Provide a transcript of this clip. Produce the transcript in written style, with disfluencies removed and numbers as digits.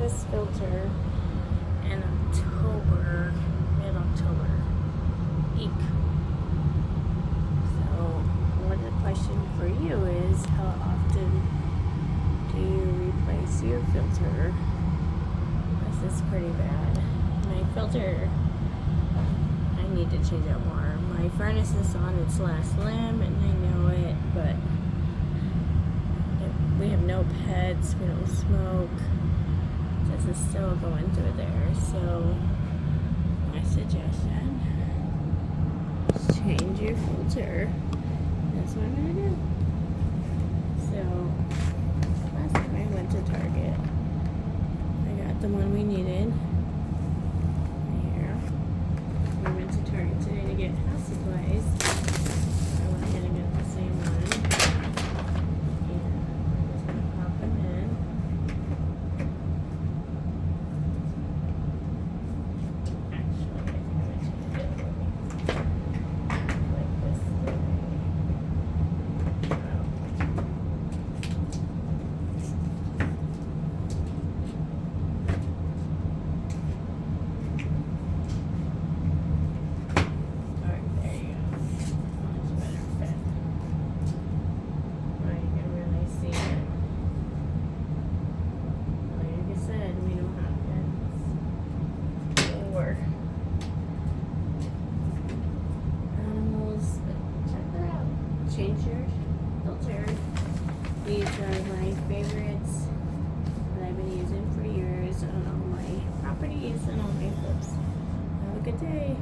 this filter in October, mid-October. Eek. So, one question for you is, how often do you replace your filter? This is pretty bad. My filter, I need to change out more. My furnace is on its last limb, and I know it, but we have no pets, we don't smoke. This is still going through there, so my suggestion is change your filter. That's what I'm gonna do. So last time I went to Target, I got the one we needed. Here. We went to Target today to get house supplies. I went ahead and got the same one. Change your filter. These are my favorites that I've been using for years on all my properties and all my flips. Have a good day.